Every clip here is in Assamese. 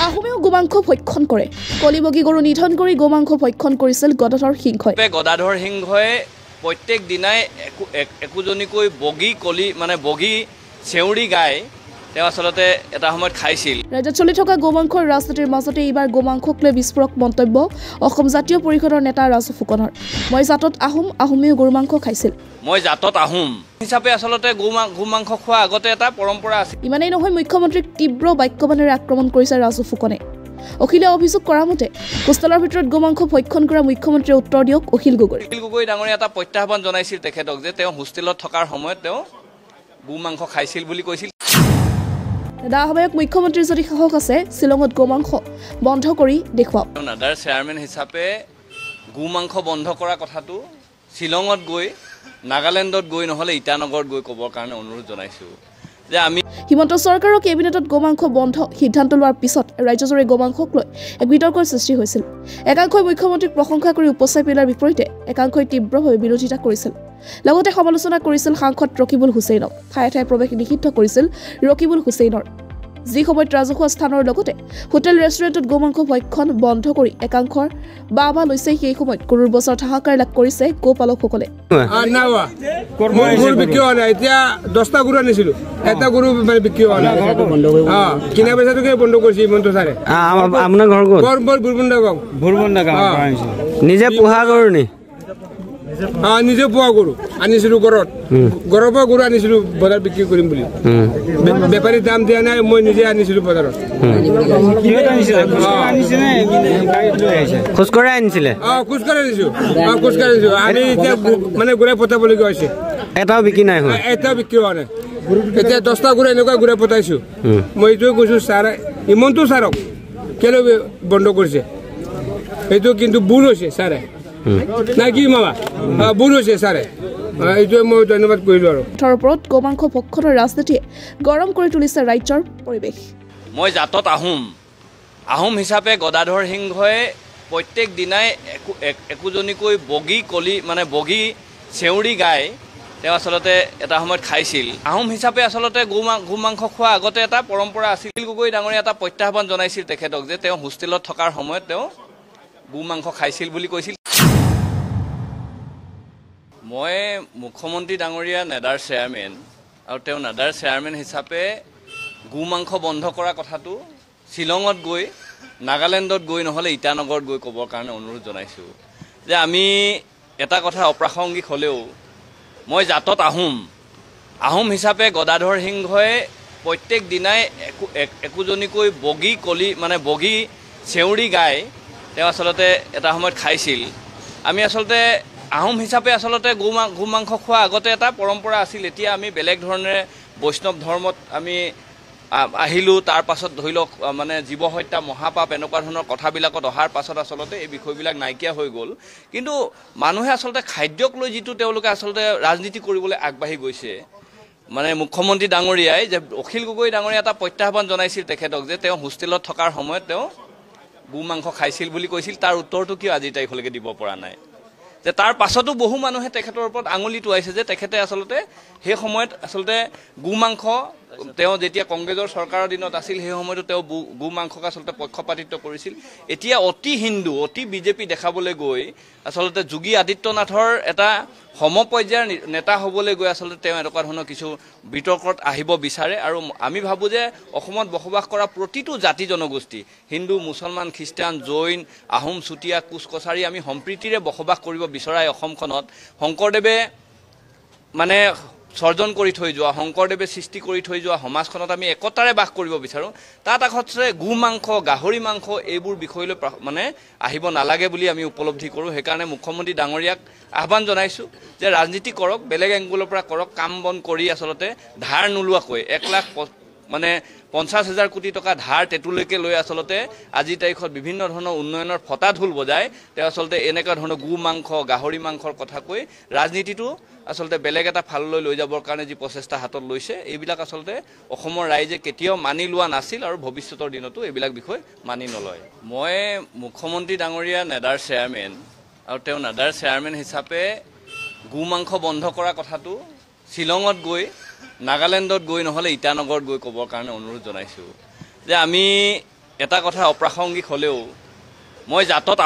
আহোমেও গোমাংস ভক্ষণ কৰে কলিবগী গৰু নিধন কৰি গোমাংস ভক্ষণ কৰিছিল গদাধৰ সিংহই গদাধৰ সিংহই প্ৰত্যেক দিনাই একোজনীকৈ বগী কলি মানে বগী চেউৰি গাই তেওঁ আসলতে এটা সময়ত খাইছিল ৰাজ্যত চলি থকা গোমাংসৰ ৰাজনীতিৰ মাজতে এইবাৰ গোমাংসক লৈ বিস্ফোৰক মন্তব্য অসম জাতীয় পৰিষদৰ নেতা ৰাজু ফুকনৰ মই জাতত আহোমেও গৰু মাংস খাইছিল মই জাতত আহোম হিচাপে আসলতে গোমাংস খোৱা আগতে এটা পৰম্পৰা আছিল ইমানেই নহয় মুখ্যমন্ত্ৰীক তীব্ৰ বাক্যবাণেৰে আক্ৰমণ কৰিছে ৰাজু ফুকনে অখিলে অভিযোগ কৰা মতে হোষ্টেলৰ ভিতৰত গোমাংস ভক্ষণ কৰা মুখ্যমন্ত্ৰীয়ে উত্তৰ দিয়ক অখিল গগৈ ডাঙৰীয়া এটা প্ৰত্যাহ্বান জনাইছিল তেখেতক যে তেওঁ হোষ্টেলত থকাৰ সময়ত তেওঁ গোমাংস খাইছিল বুলি কৈছিল দাহবায়ক মুখ্যমন্ত্ৰীৰ যদি সাহস আছে শিলঙত গোমাংস বন্ধ কৰি দেখুৱাওক নাডাৰ চেয়াৰমেন হিচাপে গোমাংস বন্ধ কৰা কথাটো শিলঙত গৈ নাগালেণ্ডত গৈ নহলে ইটানগৰত গৈ ক'বৰ কাৰণে অনুৰোধ জনাইছো যে আমি হিমন্ত চৰকাৰৰ কেবিনেটত গোমাংস বন্ধ সিদ্ধান্ত লোৱাৰ পিছত ৰাজ্যজুৰি গোমাংসক লৈ এক বিতৰ্কৰ সৃষ্টি হৈছিল একাংশই মুখ্যমন্ত্ৰীক প্ৰশংসা কৰি উপস্থাপন কৰাৰ বিপৰীতে একাংশই তীব্ৰভাৱে বিৰোধিতা কৰিছিল লগতে সমালোচনা কৰিছিল সাংসদ ৰকিবুল হুছেইনক ঠায়ে ঠায়ে প্ৰৱেশ নিষিদ্ধ কৰিছিল ৰকিবুল হুছেইনৰ যি সময়ত ৰাজহুৱা স্থানৰ লগতে হোটেল ৰেষ্টুৰেণ্টত গোমাংস ভক্ষণ বন্ধ কৰি একাংশৰ বাবা লৈছে সেই সময়ত কৰোৰ বছৰ ঠাহাকাৰ লাভ কৰিছে গোপালকসকলে এতিয়া 10টা গৰু আনিছিলো এটা গৰু মানে বিক্ৰী হোৱা নাই কিনা পইচাটোকে বন্ধ কৰিছে হিমন্ত ছাৰে আপোনাৰ ঘৰ ক'ত ভুৰবন্দা গাঁও নিজে পোহা গৰু নি নিজে পোৱা গৰু আনিছিলো ঘৰৰ পৰা গৰু আনিছিলো বজাৰ বিক্ৰী কৰিম বুলি বেপাৰী দাম দিয়া নাই মই নিজে আনিছিলো বজাৰত খোজকঢ়াই আনিছিলে খোজকাঢ়ি আনিছো আমি এতিয়া মানে ঘূৰাই পঠাবলগীয়া হৈছে এটাও বিক্ৰী নাই হোৱা এটাও বিক্ৰী হোৱা নাই এতিয়া 10টা গৰু এনেকুৱা ঘূৰাই পঠাইছো মই এইটোৱে কৈছো ছাৰ হিমন্ত ছাৰক কেলৈ বন্ধ কৰিছে এইটো কিন্তু ভুল হৈছে ছাৰে নাই কি মামা ভুল হৈছে ছাৰে এইটোৱে মই ধন্যবাদ কৰিলো আৰু তাৰ ওপৰত গোমাংস ভক্ষণৰ ৰাজনীতিয়ে গৰম কৰি তুলিছে ৰাজ্যৰ পৰিৱেশ মই জাতত আহোম হিচাপে গদাধৰ সিংহই প্ৰত্যেক দিনাই একোজনীকৈ বগী কলি মানে বগী চেউৰি গাই তেওঁ আসলতে এটা সময়ত খাইছিল আহোম হিচাপে আসলতে গোমাংস খোৱা আগতে এটা পৰম্পৰা আছিল গগৈ ডাঙৰীয়া এটা প্ৰত্যাহ্বান জনাইছিল তেখেতক যে তেওঁ হোষ্টেলত থকাৰ সময়ত তেওঁ গোমাংস খাইছিল বুলি কৈছিল মই মুখ্যমন্ত্ৰী ডাঙৰীয়া নাডাৰ চেয়াৰমেন আৰু তেওঁ নাডাৰ চেয়াৰমেন হিচাপে গোমাংস বন্ধ কৰা কথাটো শিলঙত গৈ নাগালেণ্ডত গৈ নহলে ইটানগৰত গৈ ক'বৰ কাৰণে অনুৰোধ জনাইছো যে আমি এটা কথা অপ্ৰাসংগিক হ'লেও মই জাতত আহোম হিচাপে গদাধৰ সিংহই প্ৰত্যেক দিনাই একোজনীকৈ বগী কলি মানে বগী চেউৰি গাই তেওঁ আসলতে এটা সময়ত খাইছিল আমি আসলতে আহোম হিচাপে আসলতে গোমাংস খোৱা আগতে এটা পৰম্পৰা আছিল এতিয়া আমি বেলেগ ধৰণেৰে বৈষ্ণৱ ধৰ্মত আমি আহিলো তাৰ পাছত ধৰি লওক মানে জীৱ হত্যা মহাপাপ এনেকুৱা ধৰণৰ কথাবিলাকত অহাৰ পাছত আসলতে এই বিষয়বিলাক নাইকিয়া হৈ গ'ল কিন্তু মানুহে আসলতে খাদ্যক লৈ যিটো তেওঁলোকে আসলতে ৰাজনীতি কৰিবলৈ আগবাঢ়ি গৈছে মানে মুখ্যমন্ত্ৰী ডাঙৰীয়াই যে অখিল গগৈ ডাঙৰীয়া এটা প্ৰত্যাহ্বান জনাইছিল তেখেতক যে তেওঁ হোষ্টেলত থকাৰ সময়ত তেওঁ গোমাংস খাইছিল বুলি কৈছিল তাৰ উত্তৰটো কিয় আজি তাৰিখলৈকে দিব পৰা নাই যে তাৰ পাছতো বহু মানুহে তেখেতৰ ওপৰত আঙুলি টুৱাইছে যে তেখেতে আসলতে সেই সময়ত আসলতে গোমাংস তেওঁ যেতিয়া কংগ্ৰেছৰ চৰকাৰৰ দিনত আছিল সেই সময়তো তেওঁ গোমাংসক আসলতে পক্ষপাতিত্ব কৰিছিল এতিয়া অতি হিন্দু অতি বিজেপি দেখাবলৈ গৈ আসলতে যোগী আদিত্যনাথৰ এটা সমপৰ্যায়ৰ নেতা হ'বলৈ গৈ আসলতে তেওঁ এনেকুৱা ধৰণৰ কিছু বিতৰ্কত আহিব বিচাৰে আৰু আমি ভাবোঁ যে অসমত বসবাস কৰা প্ৰতিটো জাতি জনগোষ্ঠী হিন্দু মুছলমান খ্ৰীষ্টান জৈন আহোম চুতীয়া কোচ কছাৰী আমি সম্প্ৰীতিৰে বসবাস কৰিব বিচৰা অসমখনত শংকৰদেৱে মানে সৰ্জন কৰি থৈ যোৱা শংকৰদেৱে সৃষ্টি কৰি থৈ যোৱা সমাজখনত আমি একতাৰে বাস কৰিব বিচাৰোঁ তাত আগতে গোমাংস গাহৰি মাংস এইবোৰ বিষয়লৈ মানে আহিব নালাগে বুলি আমি উপলব্ধি কৰোঁ সেইকাৰণে মুখ্যমন্ত্ৰী ডাঙৰীয়াক আহ্বান জনাইছোঁ যে ৰাজনীতি কৰক বেলেগ এংগুলৰ পৰা কৰক কাম বন কৰি আসলতে ধাৰ নোলোৱাকৈ 1 লাখ মানে 50,000 কোটি টকা ধাৰ টেটুলৈকে লৈ আসলতে আজি তাৰিখত বিভিন্ন ধৰণৰ উন্নয়নৰ ফটা ঢোল বজাই তেওঁ আসলতে এনেকুৱা ধৰণৰ গোমাংস গাহৰি মাংসৰ কথা কৈ ৰাজনীতিটো আসলতে বেলেগ এটা ফাললৈ লৈ যাবৰ কাৰণে যি প্ৰচেষ্টা হাতত লৈছে এইবিলাক আসলতে অসমৰ ৰাইজে কেতিয়াও মানি লোৱা নাছিল আৰু ভৱিষ্যতৰ দিনতো এইবিলাক বিষয় মানি নলয় মই মুখ্যমন্ত্ৰী ডাঙৰীয়া নাডাৰ চেয়াৰমেন আৰু তেওঁ নাডাৰ চেয়াৰমেন হিচাপে গোমাংস বন্ধ কৰা কথাটো শিলঙত গৈ নাগালেণ্ডত গৈ নহলে ইটানগৰত গৈ ক'বৰ কাৰণে অনুৰোধ জনাইছো যে আমি এটা কথা অপ্ৰাসংগিক হ'লেও মই জাতত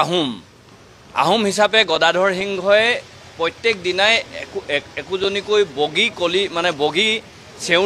আহোম হিচাপে গদাধৰ সিংহই প্ৰত্যেক দিনাই একোজনীকৈ বগী কলি মানে বগী চেউৰ